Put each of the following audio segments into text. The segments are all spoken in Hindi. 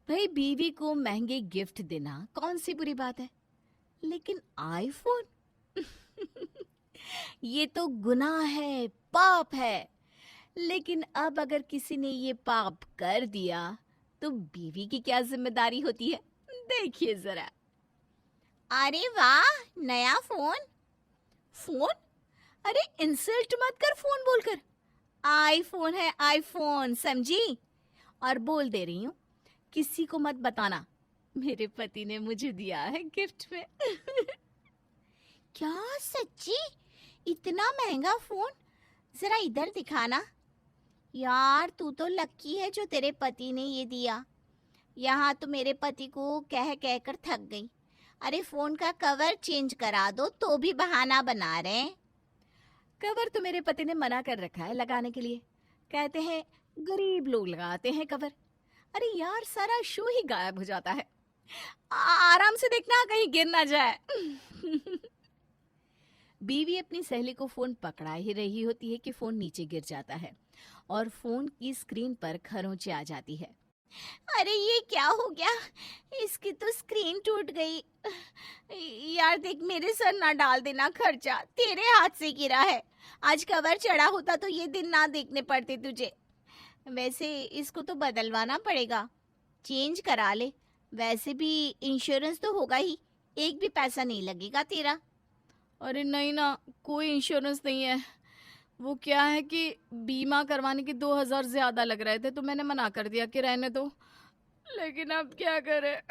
भाई बीवी को महंगे गिफ्ट देना कौन सी बुरी बात है, लेकिन आईफोन ये तो गुनाह है, पाप है। लेकिन अब अगर किसी ने ये पाप कर दिया तो बीवी की क्या जिम्मेदारी होती है, देखिए जरा। अरे वाह, नया फोन। फोन? अरे इंसल्ट मत कर फोन बोलकर। आईफोन है आईफोन, समझी? और बोल दे रही हूँ, किसी को मत बताना, मेरे पति ने मुझे दिया है गिफ्ट में। क्या सच्ची? इतना महंगा फोन? जरा इधर दिखाना। यार तू तो लक्की है जो तेरे पति ने ये दिया। यहाँ तो मेरे पति को कह कह कर थक गई। अरे फोन का कवर चेंज करा दो तो भी बहाना बना रहे हैं। कवर तो मेरे पति ने मना कर रखा है लगाने के लिए, कहते हैं गरीब लोग लगाते हैं कवर। अरे यार सारा शो ही गायब हो जाता है। आराम से देखना कहीं गिर ना जाए। बीवी अपनी सहेली को फोन पकड़ा ही रही होती है कि फोन नीचे गिर जाता है और फोन की स्क्रीन पर खरोंचे आ जाती है। अरे ये क्या हो गया, इसकी तो स्क्रीन टूट गई। यार देख, मेरे सर ना डाल देना, खर्चा तेरे हाथ से गिरा है। आज कवर चढ़ा होता तो ये दिन ना देखने पड़ते तुझे। वैसे इसको तो बदलवाना पड़ेगा, चेंज करा ले। वैसे भी इंश्योरेंस तो होगा ही, एक भी पैसा नहीं लगेगा तेरा। अरे नहीं ना, कोई इंश्योरेंस नहीं है। वो क्या है कि बीमा करवाने के 2,000 ज्यादा लग रहे थे तो मैंने मना कर दिया कि रहने दो। लेकिन अब क्या करें।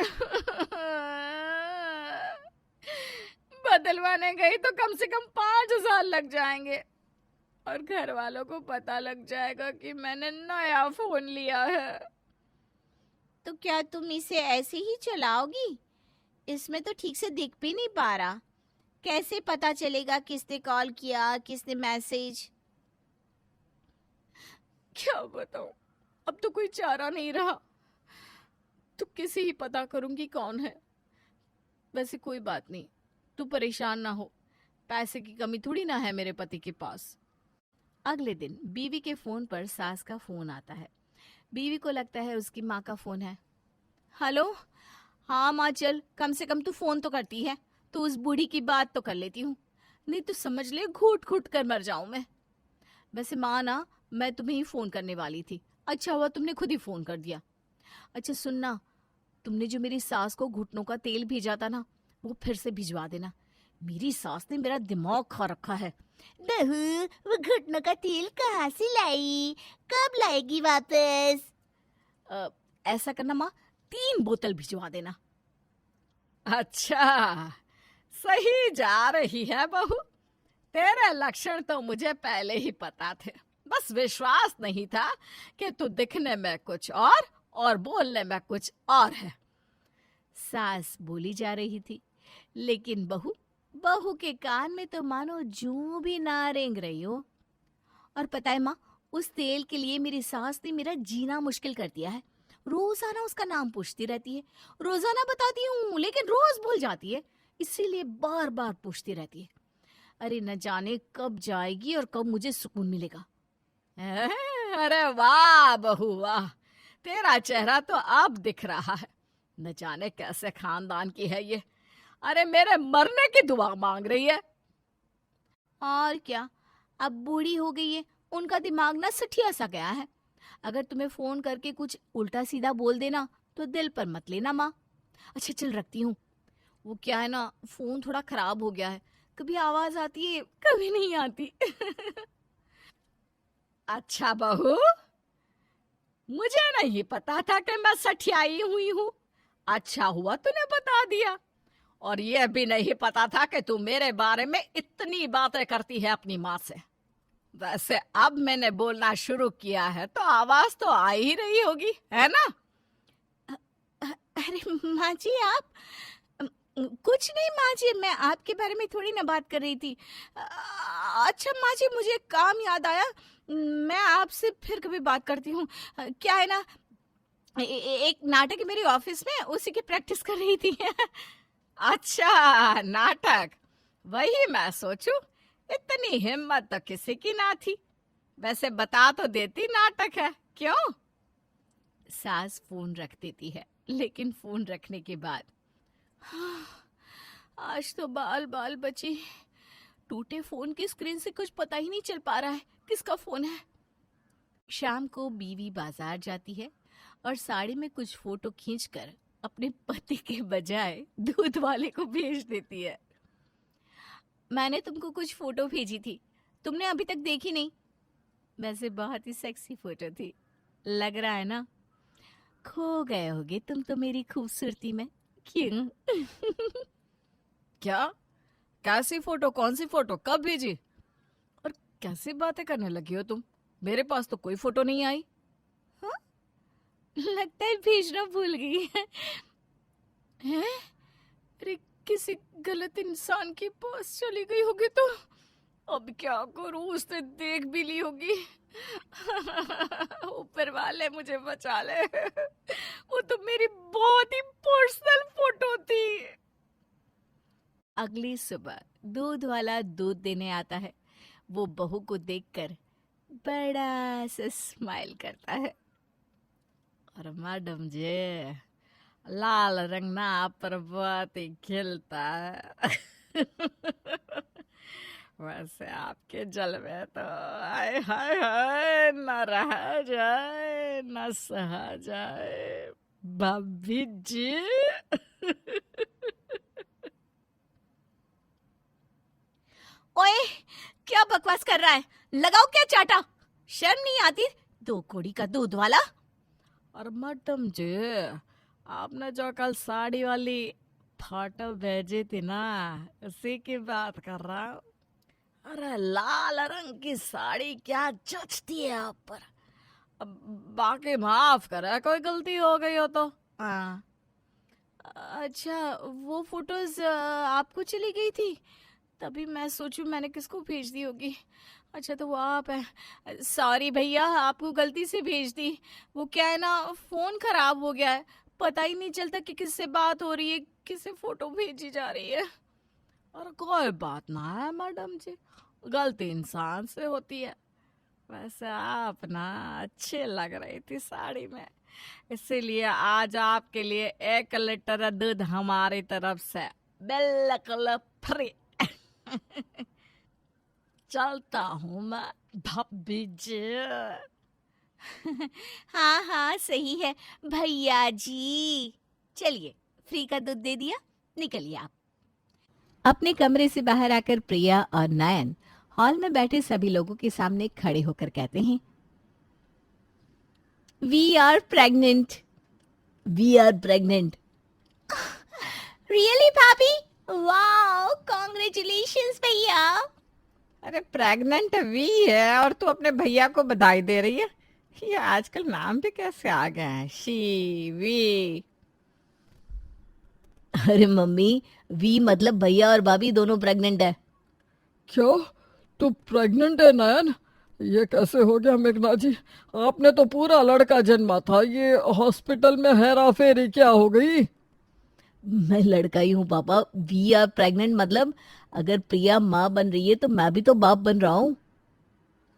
बदलवाने गई तो कम से कम 5,000 लग जाएंगे और घर वालों को पता लग जाएगा कि मैंने नया फोन लिया है। तो क्या तुम इसे ऐसे ही चलाओगी? इसमें तो ठीक से दिख भी नहीं पा रहा। कैसे पता चलेगा किसने कॉल किया, किसने मैसेज? क्या बताऊं, अब तो कोई चारा नहीं रहा, तो किसे ही पता करूंगी कौन है। वैसे कोई बात नहीं, तू परेशान ना हो, पैसे की कमी थोड़ी ना है मेरे पति के पास। अगले दिन बीवी के फोन पर सास का फोन आता है। बीवी को लगता है उसकी माँ का फोन है। हेलो, हाँ माँ, चल कम से कम तू फोन तो करती है, तो उस बूढ़ी की बात तो कर लेती हूँ, नहीं तो समझ ले घुट घुट कर मर जाऊं मैं। वैसे माँ ना, मैं तुम्हें ही फोन करने वाली थी, अच्छा हुआ तुमने खुद ही फोन कर दिया। अच्छा सुनना, तुमने जो मेरी सास को घुटनों का तेल भेजा था ना, वो फिर से भिजवा देना। मेरी सास ने मेरा दिमाग खा रखा है। बहू, वो घुटनों का तेल कहाँ से लाई, कब लाएगी वापस? ऐसा करना माँ, 3 बोतल भिजवा देना। अच्छा, सही जा रही है बहू, तेरे लक्षण तो मुझे पहले ही पता थे, बस विश्वास नहीं था कि तू दिखने में कुछ और बोलने में कुछ और है। सास बोली जा रही थी, लेकिन बहू के कान में तो मानो जूं भी ना रेंग रही हो। और पता है माँ, उस तेल के लिए मेरी सास ने मेरा जीना मुश्किल कर दिया है। रोजाना उसका नाम पूछती रहती है, रोजाना बताती हूँ लेकिन रोज भूल जाती है, इसीलिए बार बार पूछती रहती है। अरे न जाने कब जाएगी और कब मुझे सुकून मिलेगा। अरे वाह बहू वाह, तेरा चेहरा तो अब दिख रहा है, न जाने कैसे खानदान की है ये। अरे मेरे मरने की दुआ मांग रही है। और क्या, अब बूढ़ी हो गई है, उनका दिमाग ना सठिया सा गया है। अगर तुम्हें फोन करके कुछ उल्टा सीधा बोल देना तो दिल पर मत लेना माँ। अच्छा चल रखती हूँ, वो क्या है ना, फोन थोड़ा खराब हो गया है, कभी आवाज आती है कभी नहीं आती। अच्छा बहू, मुझे नहीं पता था कि मैं सठियाई हुई हूँ, अच्छा हुआ तूने बता दिया। और यह भी नहीं पता था कि तू मेरे बारे में इतनी बातें करती है अपनी माँ से। वैसे अब मैंने बोलना शुरू किया है तो आवाज तो आ ही रही होगी, है ना? अरे माँ जी, आप कुछ नहीं माँ जी, मैं आपके बारे में थोड़ी ना बात कर रही थी। अच्छा माँ जी, मुझे काम याद आया, मैं आपसे फिर कभी बात करती हूँ। क्या है ना, एक नाटक है मेरे ऑफिस में, उसी की प्रैक्टिस कर रही थी। अच्छा नाटक, वही मैं सोचूं, इतनी हिम्मत तो किसी की ना थी। वैसे बता तो देती नाटक है, क्यों? सास फोन रख देती है, लेकिन फोन रखने के बाद हाँ, आज तो बाल बाल बची। टूटे फोन की स्क्रीन से कुछ पता ही नहीं चल पा रहा है किसका फोन है। शाम को बीवी बाजार जाती है और साड़ी में कुछ फोटो खींचकर अपने पति के बजाय दूध वाले को भेज देती है। मैंने तुमको कुछ फोटो भेजी थी, तुमने अभी तक देखी नहीं। वैसे बहुत ही सेक्सी फोटो थी, लग रहा है ना खो गए होगे तुम तो मेरी खूबसूरती में, क्यों? क्या? कैसी फोटो? कौन सी फोटो? कब भेजी? और कैसी बातें करने लगी हो तुम? मेरे पास तो कोई फोटो नहीं आई। हाँ? लगता है भेजना भूल गई है। हैं? अरे किसी गलत इंसान के पास चली गई होगी तो अब क्या करूं? उसने देख भी ली होगी। ऊपर वाले मुझे बचा ले। वो तो मेरी बहुत ही पर्सनल फोटो थी। अगली सुबह दूध वाला दूध देने आता है। वो बहू को देखकर बड़ा सा स्माइल करता है। और मैडम जी, लाल रंग ना आप पर बहुत ही खिलता है। वैसे आपके जलवे तो हाय हाय हाय, न रहा जाए न सहा जाए भाभी जी। ओए, क्या बकवास कर रहा है? लगाओ क्या चाटा, शर्म नहीं आती? 2 कौड़ी का दूध वाला। और मैडम जी, आपने जो कल साड़ी वाली फोटो भेजी थी ना, उसी की बात कर रहा हूँ। अरे लाल रंग की साड़ी क्या जचती है आप पर। अब बाकी माफ करे, कोई गलती हो गई हो तो। हाँ। अच्छा, वो फोटोज आपको चली गई थी, तभी मैं सोचूं मैंने किसको भेज दी होगी। अच्छा तो वो आप है। सॉरी भैया, आपको गलती से भेज दी। वो क्या है ना, फोन खराब हो गया है, पता ही नहीं चलता कि किससे बात हो रही है, किससे फोटो भेजी जा रही है। और कोई बात ना है मैडम जी, गलती इंसान से होती है। वैसे आप ना अच्छी लग रही थी साड़ी में, इसीलिए आज आपके लिए 1 लीटर दूध हमारी तरफ से बिल्कुल फ्री। चलता हूँ मैं भाभी जी। हाँ हाँ सही है भैया जी। चलिए, फ्री का दूध दे दिया, निकलिए आप। अपने कमरे से बाहर आकर प्रिया और नयन हॉल में बैठे सभी लोगों के सामने खड़े होकर कहते हैं, we are pregnant. We are pregnant. Really भाभी? वाओ, कॉन्ग्रेचुलेशंस भैया। अरे प्रेग्नेंट वी है और तू अपने भैया को बधाई दे रही है? ये आजकल नाम भी कैसे आ गए हैं, शी वी। अरे मम्मी, वी मतलब भैया और भाभी दोनों प्रेग्नेंट है। क्यों? तू प्रेग्नेंट है नयन? ये कैसे हो गया मेघना जी? आपने तो पूरा लड़का जन्मा था, ये हॉस्पिटल में हेरा फेरी क्या हो गई? मैं लड़का ही हूँ पापा। वी आर प्रेग्नेंट मतलब अगर प्रिया माँ बन रही है तो मैं भी तो बाप बन रहा हूँ।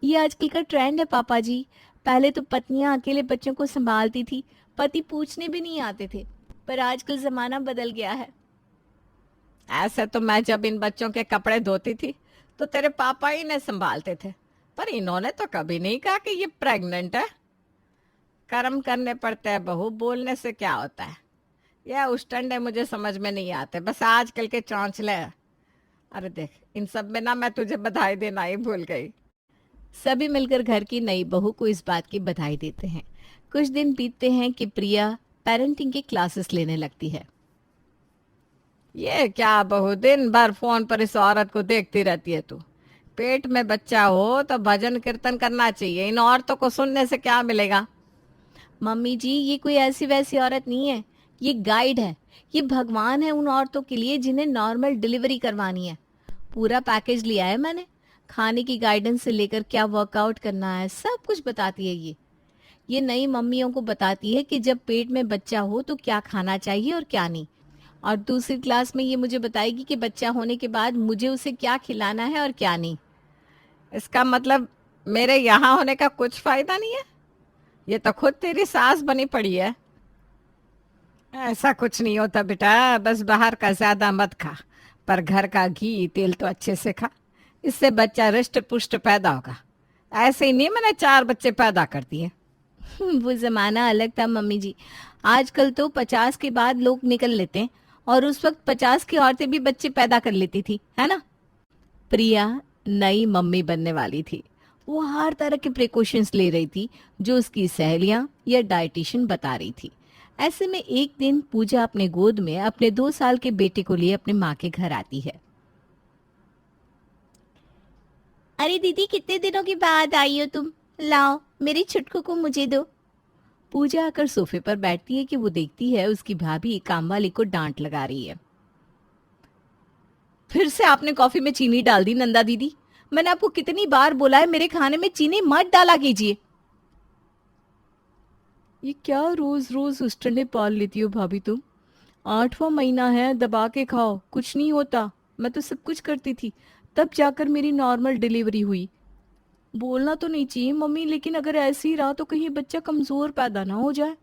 ये आजकल का ट्रेंड है पापा जी। पहले तो पत्नियां अकेले बच्चों को संभालती थी, पति पूछने भी नहीं आते थे, पर आजकल जमाना बदल गया है। ऐसे तो मैं जब इन बच्चों के कपड़े धोती थी तो तेरे पापा ही ने संभालते थे, पर इन्होंने तो कभी नहीं कहा कि ये प्रेग्नेंट है। कर्म करने पड़ते हैं बहू, बोलने से क्या होता है? यह उष्टंडे मुझे समझ में नहीं आते, बस आजकल के चौंचले। अरे देख, इन सब में ना मैं तुझे बधाई देना ही भूल गई। सभी मिलकर घर की नई बहू को इस बात की बधाई देते हैं। कुछ दिन बीतते हैं कि प्रिया पेरेंटिंग की क्लासेस लेने लगती है। ये क्या बहू, दिन भर फोन पर इस औरत को देखती रहती है तू? पेट में बच्चा हो तो भजन कीर्तन करना चाहिए, इन औरतों को सुनने से क्या मिलेगा? मम्मी जी, ये कोई ऐसी वैसी औरत नहीं है, ये गाइड है। ये भगवान है उन औरतों के लिए जिन्हें नॉर्मल डिलीवरी करवानी है। पूरा पैकेज लिया है मैंने, खाने की गाइडेंस से लेकर क्या वर्कआउट करना है सब कुछ बताती है ये नई मम्मियों को बताती है कि जब पेट में बच्चा हो तो क्या खाना चाहिए और क्या नहीं। और दूसरी क्लास में ये मुझे बताएगी कि बच्चा होने के बाद मुझे उसे क्या खिलाना है और क्या नहीं। इसका मतलब मेरे यहाँ होने का कुछ फायदा नहीं है? ये तो खुद तेरी सास बनी पड़ी है। ऐसा कुछ नहीं होता बेटा, बस बाहर का ज्यादा मत खा, पर घर का घी तेल तो अच्छे से खा। इससे बच्चा रिष्ट पुष्ट पैदा होगा। ऐसे ही नहीं मैंने 4 बच्चे पैदा कर दिए। वो जमाना अलग था मम्मी जी। आजकल तो 50 के बाद लोग निकल लेते हैं, और उस वक्त 50 की औरतें भी बच्चे पैदा कर लेती थी, है ना। प्रिया नई मम्मी बनने वाली थी। वो हर तरह के प्रिकॉशंस ले रही थी जो उसकी सहेलियां या डाइटिशियन बता रही थी। ऐसे में एक दिन पूजा अपने गोद में अपने 2 साल के बेटे को लिए अपने माँ के घर आती है। अरे दीदी, कितने दिनों के बाद आई हो तुम? लाओ मेरी छुटकू को मुझे दो। पूजा आकर सोफे पर बैठती है कि वो देखती है उसकी भाभी काम वाली को डांट लगा रही है। फिर से आपने कॉफी में चीनी डाल दी नंदा दीदी। मैंने आपको कितनी बार बोला है मेरे खाने में चीनी मत डाला कीजिए। ये क्या रोज रोज उस्टने पाल लेती हो भाभी तुम? 8वां महीना है, दबा के खाओ, कुछ नहीं होता। मैं तो सब कुछ करती थी, तब जाकर मेरी नॉर्मल डिलीवरी हुई। बोलना तो नहीं चाहिए मम्मी, लेकिन अगर ऐसे ही रहा तो कहीं बच्चा कमजोर पैदा ना हो जाए।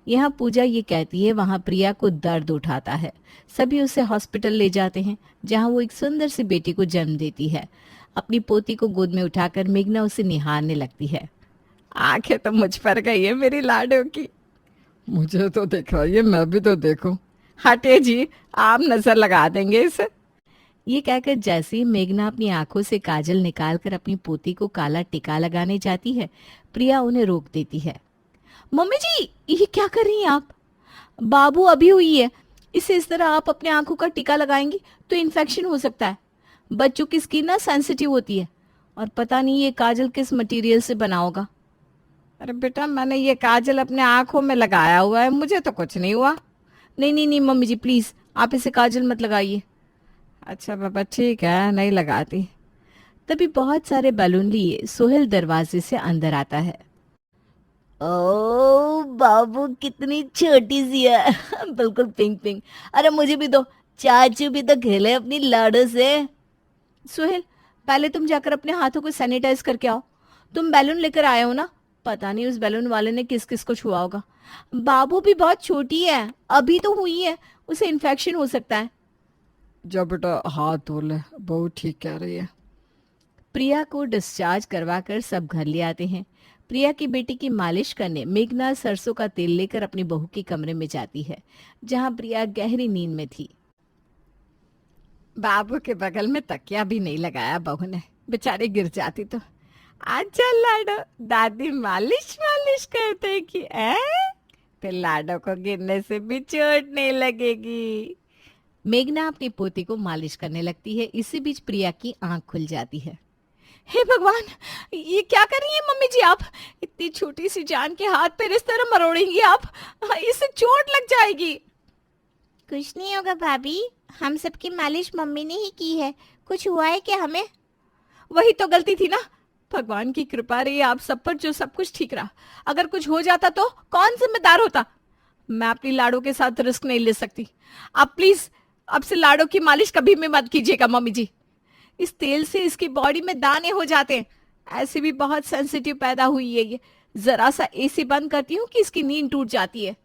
यहाँ पूजा ये कहती है, वहाँ प्रिया को दर्द उठाता है। सभी उसे हॉस्पिटल ले जाते हैं, जहाँ वो एक सुंदर सी बेटी को जन्म देती है। अपनी पोती को गोद में उठाकर मेघना उसे निहारने लगती है। आंखें तो मुझ पर गई है मेरी लाडो की। मुझे तो दिखाइए, मैं भी तो देखूं। हटे जी, आप नजर लगा देंगे इसे। ये कहकर जैसे ही मेघना अपनी आंखों से काजल निकालकर अपनी पोती को काला टिका लगाने जाती है, प्रिया उन्हें रोक देती है। मम्मी जी, ये क्या कर रही हैं आप? बाबू अभी हुई है, इसे इस तरह आप अपने आंखों का टीका लगाएंगी तो इन्फेक्शन हो सकता है। बच्चों की स्किन ना सेंसिटिव होती है, और पता नहीं ये काजल किस मटेरियल से बना होगा। अरे बेटा, मैंने ये काजल अपने आंखों में लगाया हुआ है, मुझे तो कुछ नहीं हुआ। नहीं नहीं नहीं मम्मी जी, प्लीज आप इसे काजल मत लगाइए। अच्छा बाबा, ठीक है, नहीं लगाती। तभी बहुत सारे बैलून लिए सोहेल दरवाजे से अंदर आता है। ओ बाबू, कितनी छोटी सी है। बिल्कुल पिंक पिंक। अरे मुझे भी दो, चाचू भी तो खेले अपनी लाडो से। सोहेल, पहले तुम जाकर अपने हाथों को सैनिटाइज करके आओ। तुम बैलून लेकर आए हो ना, पता नहीं उस बैलून वाले ने किस किस को छुआ होगा। बाबू भी बहुत छोटी है, अभी तो हुई है, उसे इन्फेक्शन हो सकता है। जब बेटा हाथ धो ले, बहुत ठीक कह रही है। प्रिया को डिस्चार्ज करवाकर सब घर ले आते हैं। प्रिया की बेटी की मालिश करने मेघना सरसों का तेल लेकर अपनी बहू के कमरे में जाती है, जहां प्रिया गहरी नींद में थी। बाबू के बगल में तकिया भी नहीं लगाया बहू ने, बेचारी गिर जाती तो। अच्छा लाडो, दादी मालिश मालिश करते कि फिर लाडो को गिरने से भी चोट नहीं लगेगी। मेघना अपनी पोती को मालिश करने लगती है। इसी बीच प्रिया की आंख खुल जाती है। हे भगवान, ये क्या कर रही है मम्मी जी आप? इतनी छोटी सी जान के हाथ पैर इस तरह मरोड़ेंगी आप, इससे चोट लग जाएगी। कुछ नहीं होगा भाभी, हम सबकी मालिश मम्मी ने ही की है। कुछ हुआ है क्या हमें? वही तो गलती थी ना। भगवान की कृपा रही आप सब पर जो सब कुछ ठीक रहा। अगर कुछ हो जाता तो कौन जिम्मेदार होता? मैं अपनी लाडो के साथ रिस्क नहीं ले सकती। आप प्लीज अब से लाडो की मालिश कभी भी मत कीजिएगा मम्मी जी। इस तेल से इसकी बॉडी में दाने हो जाते हैं। ऐसे भी बहुत सेंसिटिव पैदा हुई है ये। जरा सा एसी बंद करती हूँ कि इसकी नींद टूट जाती है।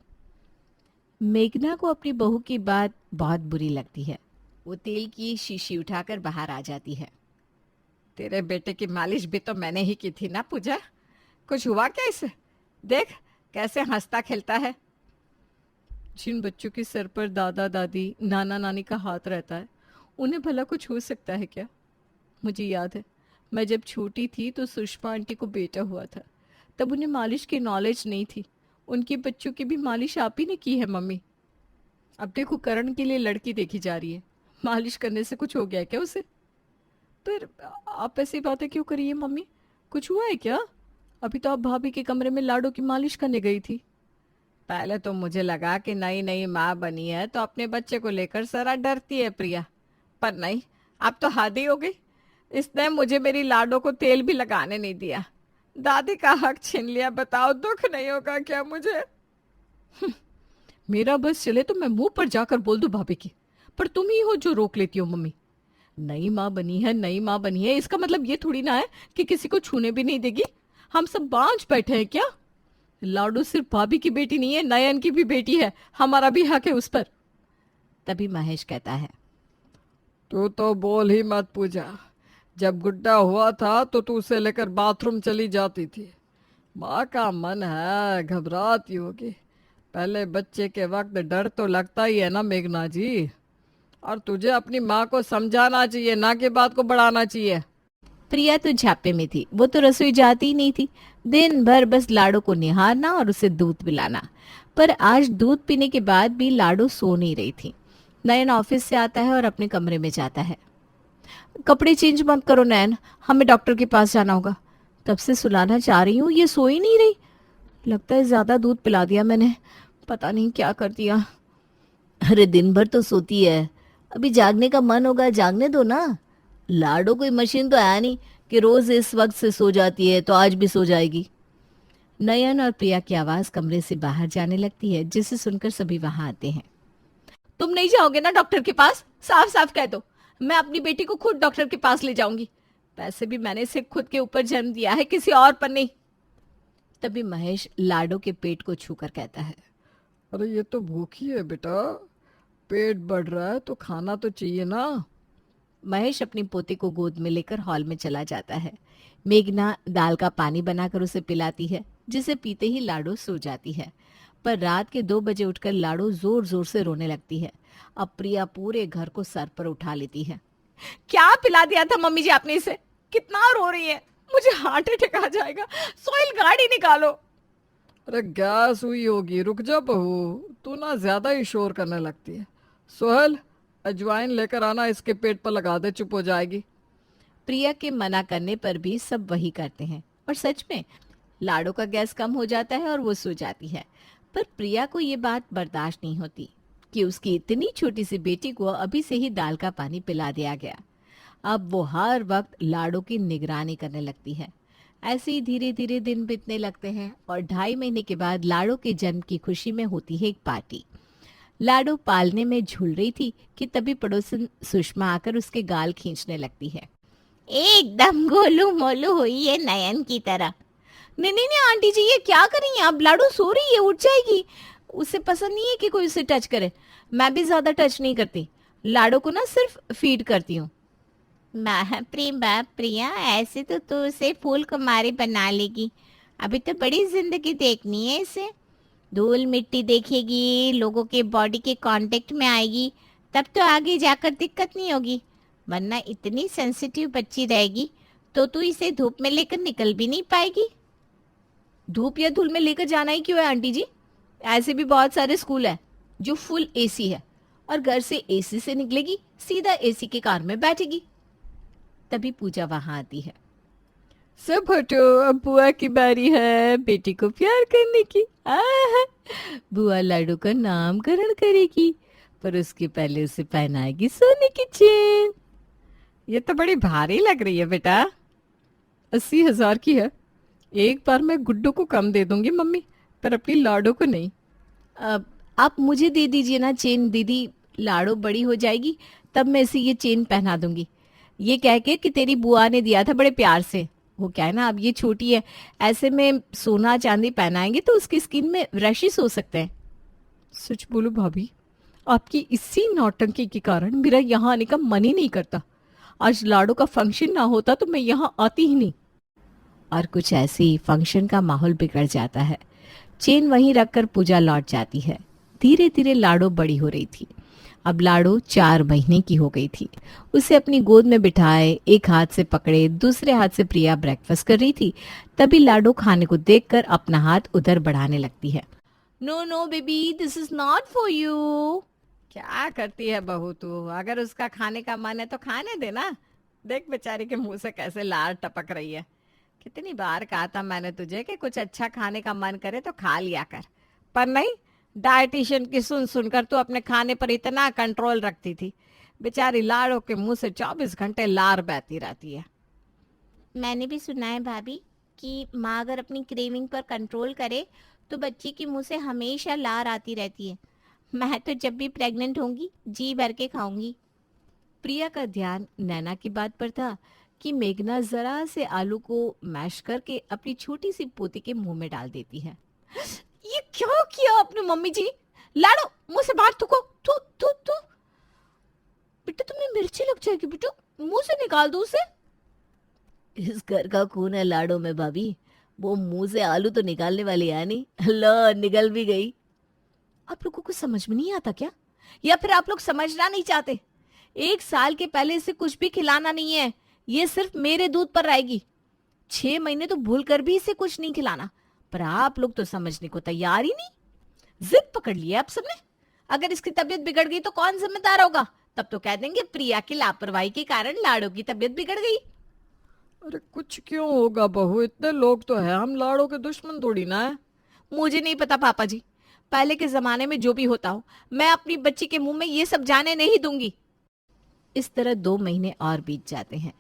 मेघना को अपनी बहू की बात बहुत बुरी लगती है। वो तेल की शीशी उठाकर बाहर आ जाती है। तेरे बेटे की मालिश भी तो मैंने ही की थी ना पूजा, कुछ हुआ क्या इसे? देख कैसे हंसता खेलता है। जिन बच्चों के सर पर दादा दादी नाना नानी का हाथ रहता है, उन्हें भला कुछ हो सकता है क्या? मुझे याद है, मैं जब छोटी थी तो सुषमा आंटी को बेटा हुआ था। तब उन्हें मालिश की नॉलेज नहीं थी। उनके बच्चों की भी मालिश आप ही ने की है मम्मी। अब देखो, करण के लिए लड़की देखी जा रही है, मालिश करने से कुछ हो गया क्या उसे? पर आप ऐसी बातें क्यों करी है मम्मी? कुछ हुआ है क्या? अभी तो आप भाभी के कमरे में लाडो की मालिश करने गई थी। पहले तो मुझे लगा कि नई नई माँ बनी है तो अपने बच्चे को लेकर जरा डरती है प्रिया, पर नहीं, अब तो हद ही हो गई। इसने मुझे मेरी लाडो को तेल भी लगाने नहीं दिया। दादी का हक छीन लिया। बताओ, दुख नहीं होगा क्या मुझे? मेरा बस चले तो मैं मुंह पर जाकर बोल दूं भाभी की, पर तुम ही हो जो रोक लेती हो मम्मी। नई माँ बनी है, नई माँ बनी है, इसका मतलब ये थोड़ी ना है कि किसी को छूने भी नहीं देगी। हम सब बांझ बैठे हैं क्या? लाडू सिर्फ भाभी की बेटी नहीं है, नयन की भी बेटी है, हमारा भी हक है उस पर। तभी महेश कहता है, तू तो बोल ही मत पूजा। जब गुड्डा हुआ था तो तू उसे लेकर बाथरूम चली जाती थी। माँ का मन है, घबराती होगी। पहले बच्चे के वक्त डर तो लगता ही है ना मेघना जी। और तुझे अपनी माँ को समझाना चाहिए, ना कि बात को बढ़ाना चाहिए। प्रिया तो झापे में थी, वो तो रसोई जाती ही नहीं थी। दिन भर बस लाडो को निहारना और उसे दूध पिलाना। पर आज दूध पीने के बाद भी लाडो सो नहीं रही थी। नयन ऑफिस से आता है और अपने कमरे में जाता है। कपड़े चेंज मत करो नयन, हमें डॉक्टर के पास जाना होगा। तब से सुलाना चाह रही हूँ, ये सो ही नहीं रही। लगता है ज्यादा दूध पिला दिया मैंने, पता नहीं क्या कर दिया। अरे दिन भर तो सोती है, अभी जागने का मन होगा, जागने दो ना। लाडो कोई मशीन तो है नहीं कि रोज इस वक्त से सो जाती है तो आज भी सो जाएगी। नयन और प्रिया की आवाज कमरे से बाहर जाने लगती है, जिसे सुनकर सभी वहां आते हैं। तुम नहीं जाओगे ना डॉक्टर के पास? साफ साफ कह दो, मैं अपनी बेटी को खुद डॉक्टर के पास ले जाऊंगी। पैसे भी मैंने इसे खुद के ऊपर जन्म दिया है, किसी और पर नहीं। तभी महेश लाडो के पेट को छूकर कहता है, अरे ये तो भूखी है बेटा, पेट बढ़ रहा है तो खाना तो चाहिए ना। महेश अपनी पोती को गोद में लेकर हॉल में चला जाता है। मेघना दाल का पानी बनाकर उसे पिलाती है, जिसे पीते ही लाडो सो जाती है। पर रात के 2 बजे उठकर लाडो जोर जोर से रोने लगती है। अब प्रिया पूरे घर को सर पर उठा लेती है। क्या पिला दिया था मम्मी जी आपने इसे? कितना रो रही है, मुझे हार्ट अटैक आ जाएगा। सोहेल गाड़ी निकालो। अरे गैस हुई होगी, रुक जा बहू, तू ना ज्यादा ही शोर करने लगती है। सोहल, अजवाइन लेकर आना, इसके पेट पर लगा दे, चुप हो जाएगी। प्रिया के मना करने पर भी सब वही करते हैं और सच में लाडो का गैस कम हो जाता है और वो सो जाती है। पर प्रिया को ये बात बर्दाश्त नहीं होती कि उसकी इतनी छोटी सी बेटी को अभी से ही दाल का पानी पिला दिया गया। अब वो हर वक्त लाडो की निगरानी करने लगती है। ऐसे ही धीरे धीरे दिन बीतने लगते हैं और 2.5 महीने के बाद लाडो के जन्म की खुशी में होती है एक पार्टी। लाडो पालने में झूल रही थी कि तभी पड़ोसन सुषमा आकर उसके गाल खींचने लगती है। एकदम गोलू मोलू हुई है नयन की तरह। नहीं नहीं नहीं आंटी जी, ये क्या कर रही हैं आप? लाडो सो रही है, उठ जाएगी। उसे पसंद नहीं है कि कोई उसे टच करे। मैं भी ज्यादा टच नहीं करती, लाडो को ना सिर्फ फीड करती हूँ। प्रिया, ऐसे तो तू उसे फूल कुमारी बना लेगी। अभी तो बड़ी जिंदगी देखनी है इसे। धूल मिट्टी देखेगी, लोगों के बॉडी के कांटेक्ट में आएगी, तब तो आगे जाकर दिक्कत नहीं होगी। वरना इतनी सेंसिटिव बच्ची रहेगी तो तू इसे धूप में लेकर निकल भी नहीं पाएगी। धूप या धूल में लेकर जाना ही क्यों है आंटी जी? ऐसे भी बहुत सारे स्कूल है जो फुल एसी है, और घर से एसी से निकलेगी, सीधा एसी के कार में बैठेगी। तभी पूजा वहां आती है। सब हटो, अब बुआ की बारी है बेटी को प्यार करने की। बुआ लाडू का नामकरण करेगी, पर उसके पहले उसे पहनाएगी सोने की चेन। ये तो बड़ी भारी लग रही है बेटा। 80,000 की है। एक बार मैं गुड्डू को कम दे दूंगी मम्मी, पर अपनी लाडो को नहीं। अब आप मुझे दे दीजिए ना चेन दीदी, लाडो बड़ी हो जाएगी तब मैं इसे ये चेन पहना दूंगी। ये कह के कि तेरी बुआ ने दिया था बड़े प्यार से। वो क्या है ना, अब ये छोटी है, ऐसे में सोना चांदी पहनाएंगे तो उसकी स्किन में रैशेस हो सकते हैं। सच बोलो भाभी, आपकी इसी नौटंकी के कारण मेरा यहाँ आने का मन ही नहीं करता। आज लाडो का फंक्शन ना होता तो मैं यहाँ आती ही नहीं। और कुछ ऐसे ही फंक्शन का माहौल बिगड़ जाता है। चेन वहीं रखकर पूजा लौट जाती है। धीरे धीरे लाडो बड़ी हो रही थी। अब लाडो 4 महीने की हो गई थी। उसे अपनी गोद में बिठाए, एक हाथ से पकड़े, दूसरे हाथ से प्रिया ब्रेकफास्ट कर रही थी। तभी लाडो खाने को देखकर अपना हाथ उधर बढ़ाने लगती है। No no baby, this is not for you. क्या करती है बहू तू? अगर उसका खाने का मन है तो खाने देना। देख बेचारी के मुंह से कैसे लार टपक रही है। कितनी बार कहा था मैंने तुझे कि कुछ अच्छा खाने का मन करे तो खा लिया कर, पर नहीं, डाइटिशियन की सुन सुनकर तू अपने खाने पर इतना कंट्रोल रखती थी। बेचारी लाड़ों के मुंह से 24 घंटे लार बहती रहती है। मैंने भी सुना है भाभी कि माँ अगर अपनी क्रेविंग पर कंट्रोल करे तो बच्ची के मुंह से हमेशा लार आती रहती है। मैं तो जब भी प्रेग्नेंट होंगी जी भर के खाऊंगी। प्रिया का ध्यान नैना की बात पर था कि मेघना जरा से आलू को मैश करके अपनी छोटी सी पोती के मुंह में डाल देती है। ये क्या किया आपने मम्मी जी? लाडो मुंह से बाहर थूको, थू थू थू। बेटा तुम्हें मिर्ची लग जाएगी बेटा, मुंह से निकाल दो उसे। इस घर का खून है लाडो में भाभी, वो मुंह से आलू तो निकालने वाली है नहीं। लो निकल भी गई। आप लोगों को समझ में नहीं आता क्या, या फिर आप लोग समझना नहीं चाहते? 1 साल के पहले इसे कुछ भी खिलाना नहीं है, ये सिर्फ मेरे दूध पर रहेगी। 6 महीने तो भूल कर भी इसे कुछ नहीं खिलाना, पर आप लोग तो समझने को तैयार ही नहीं। जिद पकड़ लिया आप सबने। अगर इसकी तबीयत बिगड़ गई तो कौन जिम्मेदार होगा? तब तो कह देंगे प्रिया की लापरवाही के कारण लाडो की तबीयत बिगड़ गई। अरे कुछ क्यों होगा बहू, इतने लोग तो है, हम लाड़ो के दुश्मन थोड़ी ना है। मुझे नहीं पता पापा जी, पहले के जमाने में जो भी होता हो, मैं अपनी बच्ची के मुंह में ये सब जाने नहीं दूंगी। इस तरह 2 महीने और बीत जाते हैं।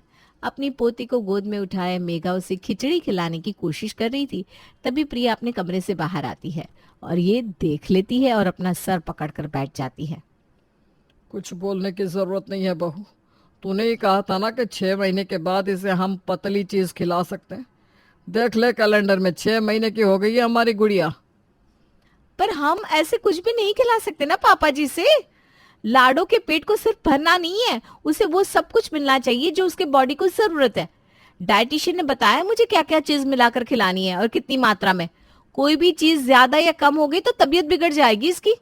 अपनी पोती को गोद में उठाए मेघा उसे खिचड़ी खिलाने की कोशिश कर रही थी। तभी प्रिया अपने कमरे से बाहर आती है और ये देख लेती है और अपना सर पकड़कर बैठ जाती है। कुछ बोलने की जरूरत नहीं है बहू, तूने ही कहा था ना कि 6 महीने के बाद इसे हम पतली चीज खिला सकते हैं। देख ले कैलेंडर में 6 महीने की हो गई है हमारी गुड़िया। पर हम ऐसे कुछ भी नहीं खिला सकते ना पापा जी से। लाडो के पेट को सिर्फ भरना नहीं है, उसे वो सब कुछ मिलना चाहिए जो उसके बॉडी को जरूरत है। डाइटिशियन ने बताया मुझे क्या क्या चीज मिलाकर खिलानी है और कितनी मात्रा में। कोई भी चीज ज्यादा या कम हो गई तो तबीयत बिगड़ जाएगी इसकी।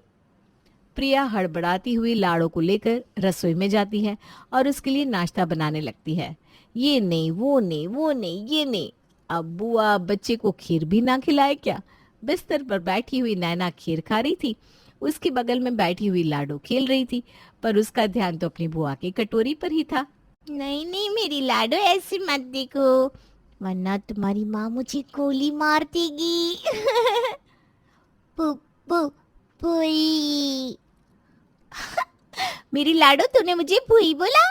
प्रिया हड़बड़ाती हुई लाडो को लेकर रसोई में जाती है और उसके लिए नाश्ता बनाने लगती है। ये नहीं वो नहीं वो नहीं ये नहीं। अब बुआ बच्चे को खीर भी ना खिलाए क्या? बिस्तर पर बैठी हुई नैना खीर खा रही थी, उसके बगल में बैठी हुई लाडो खेल रही थी, पर उसका ध्यान तो अपनी बुआ की कटोरी पर ही था। नहीं नहीं मेरी लाडो ऐसे मत देखो, वरना तुम्हारी माँ मुझे गोली मार देगी। पु पु पुई। मेरी लाडो तूने मुझे पुई बोला?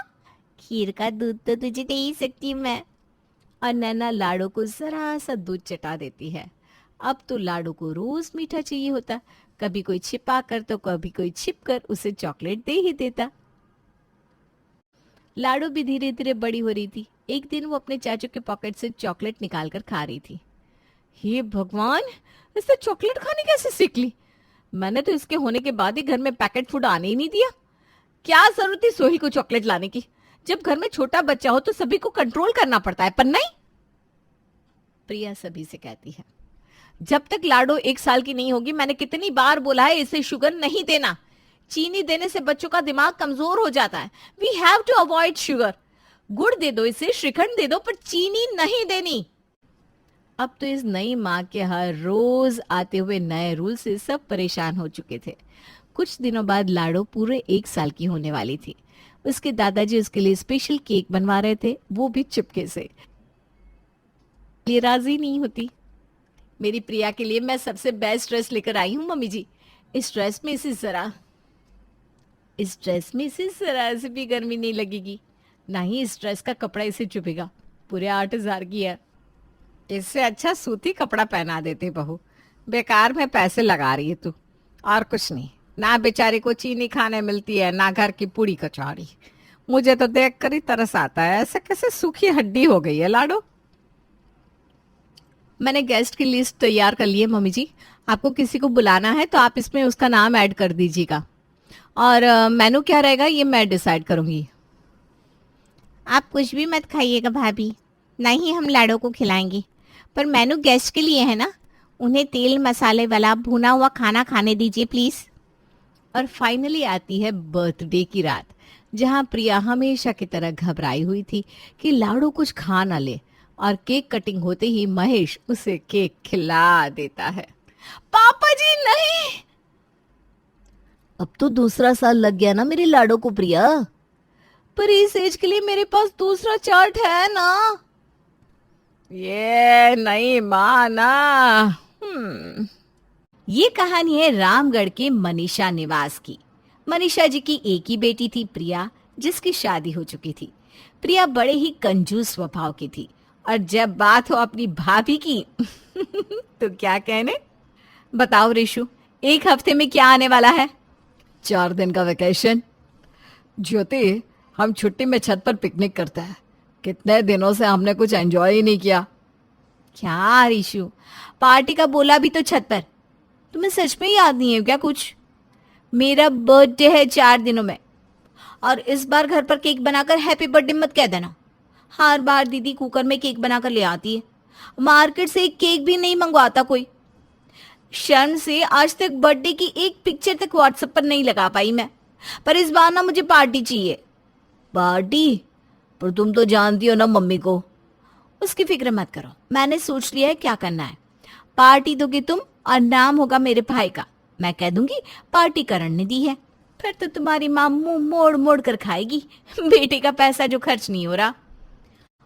खीर का दूध तो तुझे दे ही सकती मैं। और नैना लाडो को जरा सा दूध चटा देती है। अब तो लाडो को रोज मीठा चाहिए होता, कभी कोई छिपा कर तो कभी कोई छिप कर उसे चॉकलेट दे ही देता। लाडो भी धीरे धीरे बड़ी हो रही थी। एक दिन वो अपने चाचू के पॉकेट से चॉकलेट निकालकर खा रही थी। हे भगवान, इससे चॉकलेट खाने कैसे सीख ली? मैंने तो इसके होने के बाद ही घर में पैकेट फूड आने ही नहीं दिया। क्या जरूरत थी सोहिल को चॉकलेट लाने की? जब घर में छोटा बच्चा हो तो सभी को कंट्रोल करना पड़ता है, पर नहीं। प्रिया सभी से कहती है, जब तक लाडो 1 साल की नहीं होगी, मैंने कितनी बार बोला है इसे शुगर नहीं देना। चीनी देने से बच्चों का दिमाग कमजोर हो जाता है। We have to avoid sugar. गुड़ दे दो इसे, श्रीखंड दे दो, पर चीनी नहीं देनी। अब तो इस नई माँ के हर रोज आते हुए नए रूल से सब परेशान हो चुके थे। कुछ दिनों बाद लाडो पूरे 1 साल की होने वाली थी। उसके दादाजी उसके लिए स्पेशल केक बनवा रहे थे, वो भी चुपके से। ये राजी नहीं होती। मेरी प्रिया के लिए मैं सबसे बेस्ट ड्रेस लेकर आई हूँ मम्मी जी। इस ड्रेस में इसे जरा से भी गर्मी नहीं लगेगी, ना ही इस ड्रेस का कपड़ा इसे चुभेगा। पूरे 8,000 की है। इससे अच्छा सूती कपड़ा पहना देते बहू, बेकार में पैसे लगा रही है तू। और कुछ नहीं, ना बेचारी को चीनी खाने मिलती है, ना घर की पूड़ी कचौड़ी। मुझे तो देख कर ही तरस आता है, ऐसे कैसे सूखी हड्डी हो गई है लाडो। मैंने गेस्ट की लिस्ट तैयार कर ली है मम्मी जी। आपको किसी को बुलाना है तो आप इसमें उसका नाम ऐड कर दीजिएगा, और मेनू क्या रहेगा ये मैं डिसाइड करूंगी। आप कुछ भी मत खाइएगा भाभी, ना ही हम लाडो को खिलाएंगे। पर मेनू गेस्ट के लिए है ना, उन्हें तेल मसाले वाला भुना हुआ खाना खाने दीजिए प्लीज। और फाइनली आती है बर्थडे की रात, जहां प्रिया हमेशा की तरह घबराई हुई थी कि लाडो कुछ खा ना ले, और केक कटिंग होते ही महेश उसे केक खिला देता है। पापा जी नहीं! अब तो दूसरा साल लग गया ना मेरी लाडो को प्रिया। पर इस एज के लिए मेरे पास दूसरा चार्ट है ना। ये नहीं माना। ये कहानी है रामगढ़ के मनीषा निवास की। मनीषा जी की एक ही बेटी थी प्रिया, जिसकी शादी हो चुकी थी। प्रिया बड़े ही कंजूस स्वभाव की थी, और जब बात हो अपनी भाभी की तो क्या कहने। बताओ रिशु, 1 हफ्ते में क्या आने वाला है? 4 दिन का वेकेशन। ज्योति, हम छुट्टी में छत पर पिकनिक करते हैं। कितने दिनों से हमने कुछ एंजॉय ही नहीं किया। क्या रिशु, पार्टी का बोला भी तो छत पर, तुम्हें सच में याद नहीं है क्या कुछ? मेरा बर्थडे है 4 दिनों में, और इस बार घर पर केक बनाकर हैप्पी बर्थडे मत कह देना। हर बार दीदी कुकर में केक बनाकर ले आती है, मार्केट से एक केक भी नहीं मंगवाता कोई। शर्म से आज तक बर्थडे की एक पिक्चर तक व्हाट्सएप पर नहीं लगा पाई मैं, पर इस बार ना मुझे पार्टी चाहिए। पार्टी? पर तुम तो जानती हो ना मम्मी को। उसकी फिक्र मत करो, मैंने सोच लिया है क्या करना है। पार्टी दोगे तुम और नाम होगा मेरे भाई का। मैं कह दूंगी पार्टी करण ने दी है, फिर तो तुम्हारी माँ मुंह मोड़ मोड़ कर खाएगी, बेटे का पैसा जो खर्च नहीं हो रहा।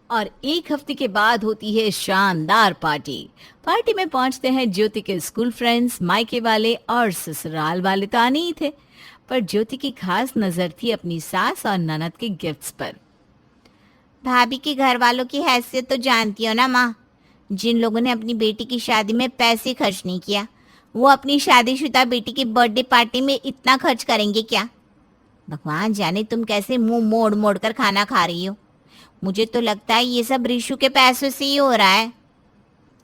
और एक हफ्ते के बाद होती है शानदार पार्टी। पार्टी में पहुंचते हैं ज्योति के स्कूल फ्रेंड्स, मायके वाले और ससुराल वाले तो आने ही थे, पर ज्योति की खास नजर थी अपनी सास और ननद के गिफ्ट्स पर। भाभी के घर वालों की हैसियत तो जानती हो ना माँ। जिन लोगों ने अपनी बेटी की शादी में पैसे खर्च नहीं किया, वो अपनी शादीशुदा बेटी की बर्थडे पार्टी में इतना खर्च करेंगे क्या? भगवान जाने तुम कैसे मुंह मोड़ मोड़ कर खाना खा रही हो। मुझे तो लगता है ये सब रिशु के पैसों से ही हो रहा है।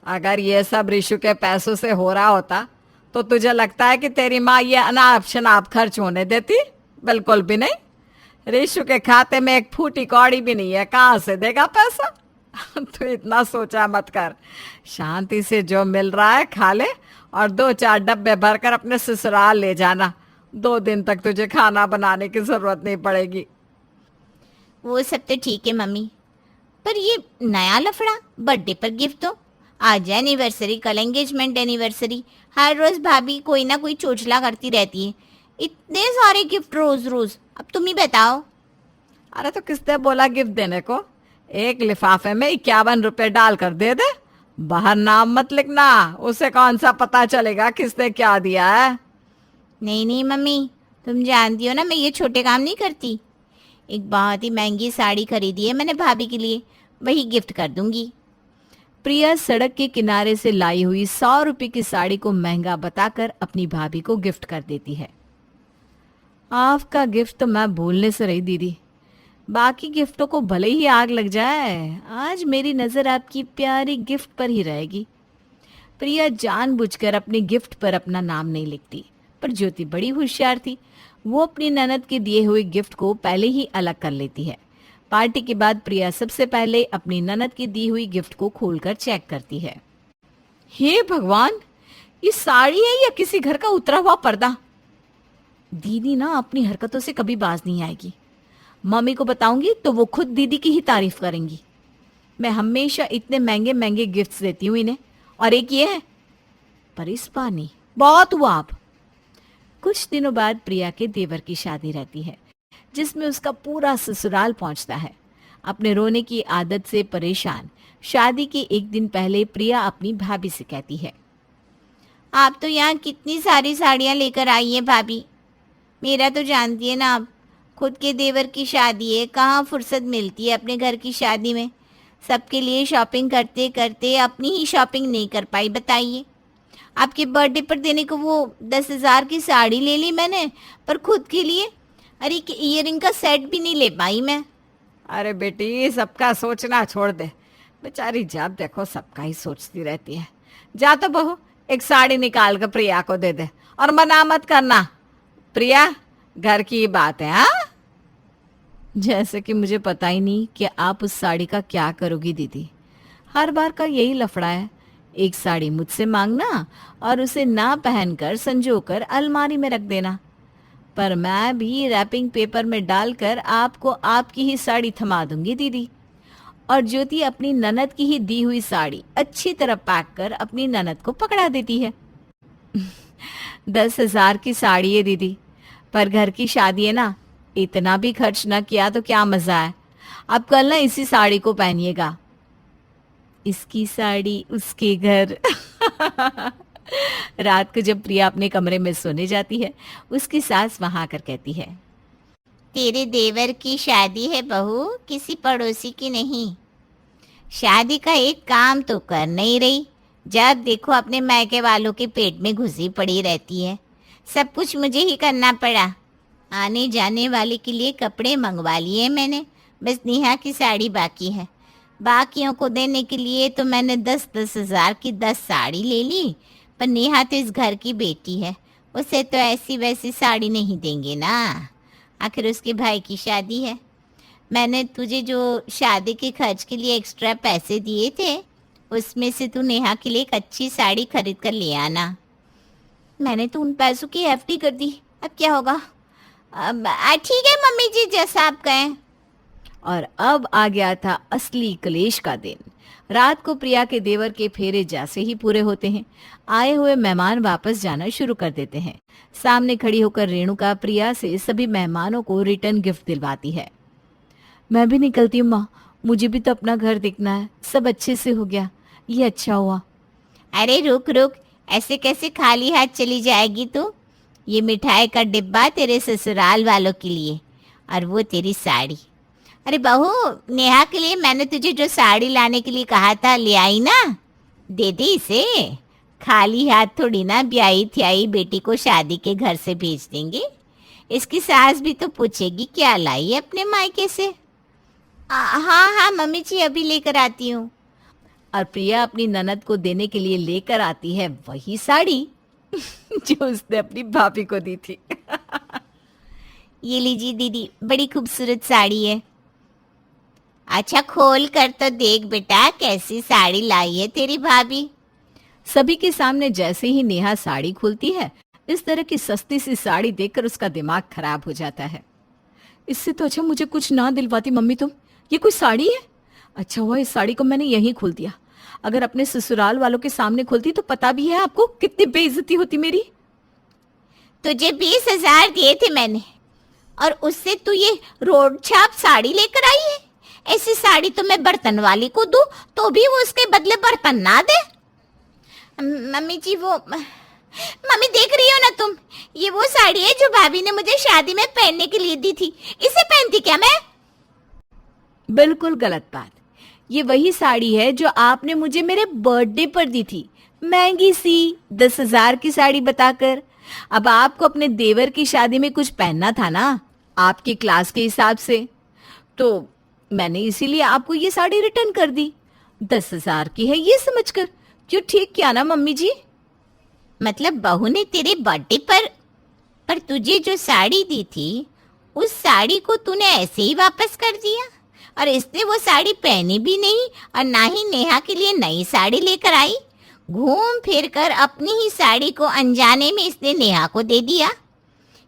अगर ये सब ऋषु के पैसों से हो रहा होता तो तुझे लगता है कि तेरी माँ ये अनाप शनाप खर्च होने देती? बिल्कुल भी नहीं। ऋषु के खाते में एक फूटी कौड़ी भी नहीं है, कहाँ से देगा पैसा? तू इतना सोचा मत कर, शांति से जो मिल रहा है खा ले और 2-4 डब्बे भरकर अपने ससुराल ले जाना। 2 दिन तक तुझे खाना बनाने की जरूरत नहीं पड़ेगी। वो सब तो ठीक है मम्मी, पर ये नया लफड़ा बर्थडे पर गिफ्ट दो, आज एनिवर्सरी, कल एंगेजमेंट एनिवर्सरी, हर रोज भाभी कोई ना कोई चोचला करती रहती है। इतने सारे गिफ्ट रोज रोज, अब तुम ही बताओ। अरे तो किसने बोला गिफ्ट देने को? एक लिफाफे में 51 रुपए डालकर दे दे। बाहर नाम मत लिखना, उसे कौन सा पता चलेगा किसने क्या दिया है। नहीं नहीं मम्मी, तुम जानती हो ना मैं ये छोटे काम नहीं करती। एक बहुत ही महंगी साड़ी खरीदी है मैंने भाभी के लिए, वही गिफ्ट कर दूंगी। प्रिया सड़क के किनारे से लाई हुई 100 रुपए की साड़ी को महंगा बताकर अपनी भाभी को गिफ्ट कर देती है। आपका गिफ्ट तो मैं भूलने से रही दीदी, बाकी गिफ्टों को भले ही आग लग जाए, आज मेरी नजर आपकी प्यारी गिफ्ट पर ही रहेगी। प्रिया जानबूझकर अपने गिफ्ट पर अपना नाम नहीं लिखती, पर ज्योति बड़ी होशियार थी, वो अपनी ननद के दिए हुए गिफ्ट को पहले ही अलग कर लेती है। पार्टी के बाद प्रिया सबसे पहले अपनी ननद की दी हुई गिफ्ट को खोलकर चेक करती है। हे भगवान, ये साड़ी है या किसी घर का उतरा हुआ पर्दा? दीदी ना अपनी हरकतों से कभी बाज नहीं आएगी। मम्मी को बताऊंगी तो वो खुद दीदी की ही तारीफ करेंगी। मैं हमेशा इतने महंगे महंगे गिफ्ट्स देती हूँ इन्हें, और एक ये है, पर इस बार नहीं, बहुत हुआ अब। कुछ दिनों बाद प्रिया के देवर की शादी रहती है, जिसमें उसका पूरा ससुराल पहुंचता है। अपने रोने की आदत से परेशान शादी के एक दिन पहले प्रिया अपनी भाभी से कहती है, आप तो यहाँ कितनी सारी साड़ियाँ लेकर आई हैं भाभी। मेरा तो जानती है ना आप, खुद के देवर की शादी है, कहाँ फुर्सत मिलती है अपने घर की शादी में। सबके लिए शॉपिंग करते करते अपनी ही शॉपिंग नहीं कर पाई, बताइए। आपके बर्थडे पर देने को वो 10,000 की साड़ी ले ली मैंने, पर खुद के लिए अरे एक ईयरिंग का सेट भी नहीं ले पाई मैं। अरे बेटी, सबका सोचना छोड़ दे, बेचारी जब देखो सबका ही सोचती रहती है। जा तो बहू, एक साड़ी निकाल कर प्रिया को दे दे, और मना मत करना। प्रिया, घर की बात है। हाँ, जैसे कि मुझे पता ही नहीं कि आप उस साड़ी का क्या करोगी दीदी। हर बार का यही लफड़ा है, एक साड़ी मुझसे मांगना और उसे ना पहनकर संजोकर अलमारी में रख देना। पर मैं भी रैपिंग पेपर में डालकर आपको आपकी ही साड़ी थमा दूंगी दीदी। और ज्योति अपनी ननद की ही दी हुई साड़ी अच्छी तरह पैक कर अपनी ननद को पकड़ा देती है। 10,000 की साड़ी है दीदी, पर घर की शादी है ना, इतना भी खर्च ना किया तो क्या मजा है। अब कल ना इसी साड़ी को पहनिएगा। इसकी साड़ी उसके घर। रात को जब प्रिया अपने कमरे में सोने जाती है, उसकी सास वहां आकर कहती है, तेरे देवर की शादी है बहू, किसी पड़ोसी की नहीं। शादी का एक काम तो कर नहीं रही, जब देखो अपने मायके वालों के पेट में घुसी पड़ी रहती है। सब कुछ मुझे ही करना पड़ा। आने जाने वाले के लिए कपड़े मंगवा लिए मैंने, बस नेहा की साड़ी बाकी है। बाकियों को देने के लिए तो मैंने 10-10 हज़ार की 10 साड़ी ले ली, पर नेहा तो इस घर की बेटी है, उसे तो ऐसी वैसी साड़ी नहीं देंगे ना, आखिर उसके भाई की शादी है। मैंने तुझे जो शादी के खर्च के लिए एक्स्ट्रा पैसे दिए थे, उसमें से तू नेहा के लिए एक अच्छी साड़ी खरीद कर ले आना। मैंने तो उन पैसों की एफडी कर दी, अब क्या होगा? ठीक है मम्मी जी, जैसा आप कहें। और अब आ गया था असली कलेश का दिन। रात को प्रिया के देवर के फेरे जैसे ही पूरे होते हैं, आए हुए मेहमान वापस जाना शुरू कर देते हैं। सामने खड़ी होकर रेणुका प्रिया से सभी मेहमानों को रिटर्न गिफ्ट दिलवाती है। मैं भी निकलती हूँ माँ, मुझे भी तो अपना घर देखना है। सब अच्छे से हो गया, ये अच्छा हुआ। अरे रुक रुक, ऐसे कैसे खाली हाथ चली जाएगी तू? ये मिठाई का डिब्बा तेरे ससुराल वालों के लिए, और वो तेरी साड़ी। अरे बहू, नेहा के लिए मैंने तुझे जो साड़ी लाने के लिए कहा था, ले आई ना? दे दे इसे। खाली हाथ थोड़ी ना ब्याही थ्याई बेटी को शादी के घर से भेज देंगे। इसकी सास भी तो पूछेगी क्या लाई है अपने मायके से। हाँ हाँ मम्मी जी, अभी लेकर आती हूँ। और प्रिया अपनी ननद को देने के लिए लेकर आती है वही साड़ी जो उसने अपनी भाभी को दी थी। ये लीजिए दीदी, बड़ी खूबसूरत साड़ी है। अच्छा खोल कर तो देख बेटा, कैसी साड़ी लाई है तेरी भाभी। सभी के सामने जैसे ही नेहा साड़ी खोलती है, इस तरह की सस्ती सी साड़ी देखकर उसका दिमाग खराब हो जाता है। इससे तो अच्छा मुझे कुछ ना दिलवाती मम्मी तुम। ये कोई साड़ी है? अच्छा हुआ इस साड़ी को मैंने यहीं खोल दिया। अगर अपने ससुराल वालों के सामने खोलती तो पता भी है आपको कितनी बेइज्जती होती मेरी। तुझे 20,000 दिए थे मैंने, और उससे तू ये रोड छाप साड़ी लेकर आई है। ऐसी साड़ी तो मैं बर्तन वाली को दूं तो भी वो उसके बदले बर्तन ना दे। मम्मी जी, वो मम्मी देख रही हो ना तुम, ये वो साड़ी है जो भाभी ने मुझे शादी में पहनने के लिए दी थी। इसे पहनती क्या मैं? बिल्कुल गलत बात। ये वही साड़ी है जो आपने मुझे मेरे बर्थडे पर दी थी, महंगी सी 10,000 की साड़ी बताकर। अब आपको अपने देवर की शादी में कुछ पहनना था ना, आपकी क्लास के हिसाब से, तो मैंने इसीलिए आपको ये साड़ी रिटर्न कर दी। 10,000 की है ये समझकर। क्यों ठीक किया ना मम्मी जी? मतलब बहू ने तेरे बर्थडे पर तुझे जो साड़ी दी थी, उस साड़ी को तूने ऐसे ही वापस कर दिया, और इसने वो साड़ी पहनी भी नहीं, और ना ही नेहा के लिए नई साड़ी लेकर आई। घूम फिर कर अपनी ही साड़ी को अनजाने में इसने नेहा को दे दिया।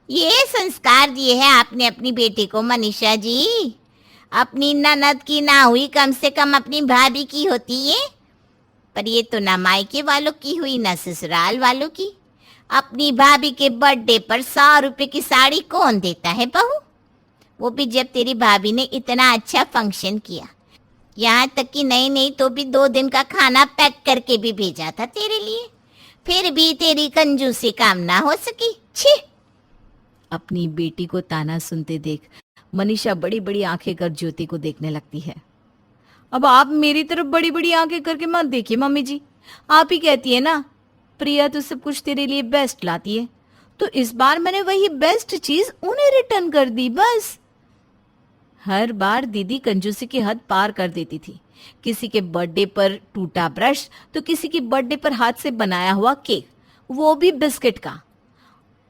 ये संस्कार दिए हैं आपने अपनी बेटी को मनीषा जी। अपनी ननद की ना हुई, कम से कम अपनी भाभी की होती ये। पर ये तो ना मायके वालों की हुई, ना ससुराल वालों की। अपनी भाभी के बर्थडे पर 100 रुपए की साड़ी कौन देता है बहू? वो भी जब तेरी भाभी ने इतना अच्छा फंक्शन किया, यहाँ तक कि नहीं तो भी 2 दिन का खाना पैक करके भी भेजा था तेरे लिए। फिर भी तेरी कंजूसी काम ना हो सकी। छी! अपनी बेटी को ताना सुनते देख मनीषा बड़ी बड़ी आंखें कर ज्योति को देखने लगती है। अब आप मेरी तरफ बड़ी बड़ी आंखें करके मत देखिए मम्मी जी। आप ही कहती है ना प्रिया तो सब कुछ तेरे लिए बेस्ट लाती है, तो इस बार मैंने वही बेस्ट चीज उन्हें रिटर्न कर दी बस। हर बार दीदी कंजूसी की हद पार कर देती थी। किसी के बर्थडे पर टूटा ब्रश, तो किसी की बर्थडे पर हाथ से बनाया हुआ केक, वो भी बिस्किट का।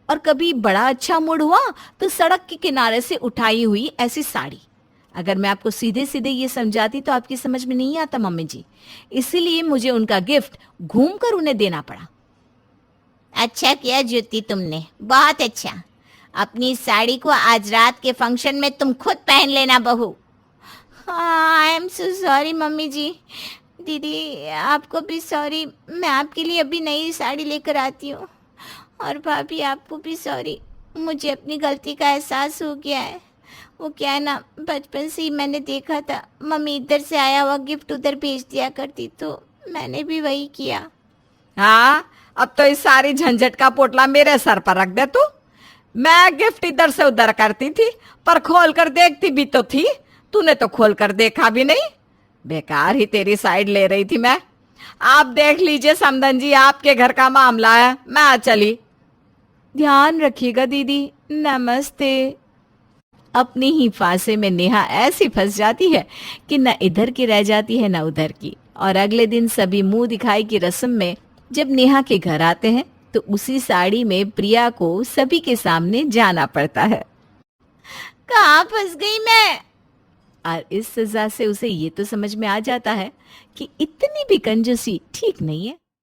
और कभी बड़ा अच्छा मूड हुआ तो सड़क के किनारे से उठाई हुई ऐसी साड़ी। अगर मैं आपको सीधे सीधे ये समझाती तो आपकी समझ में नहीं आता मम्मी जी, इसीलिए मुझे उनका गिफ्ट घूमकर उन्हें देना पड़ा। अच्छा किया ज्योति तुमने, बहुत अच्छा। अपनी साड़ी को आज रात के फंक्शन में तुम खुद पहन लेना बहू। I am so sorry mummy जी। दीदी आपको भी सॉरी, मैं आपके लिए अभी नई साड़ी लेकर आती हूँ। और भाभी आपको भी सॉरी, मुझे अपनी गलती का एहसास हो गया है। वो क्या है ना, बचपन से ही मैंने देखा था मम्मी इधर से आया हुआ गिफ्ट उधर भेज दिया करती, तो मैंने भी वही किया। हाँ, अब तो इस सारी झंझट का पोटला मेरे सर पर रख दे तू। मैं गिफ्ट इधर से उधर करती थी, पर खोल कर देखती भी तो थी। तूने तो खोल कर देखा भी नहीं। बेकार ही तेरी साइड ले रही थी मैं। आप देख लीजिए समधन जी, आपके घर का मामला है, मैं चली। ध्यान रखिएगा दीदी, नमस्ते। अपनी ही फांसे में नेहा ऐसी फंस जाती है कि न इधर की रह जाती है न उधर की। और अगले दिन सभी मुंह दिखाई की रस्म में जब नेहा के घर आते हैं तो उसी साड़ी में प्रिया को सभी के सामने जाना पड़ता है कहाँ फंस गई मैं। और इस सजा से उसे ये तो समझ में आ जाता है कि इतनी भी कंजूसी ठीक नहीं है।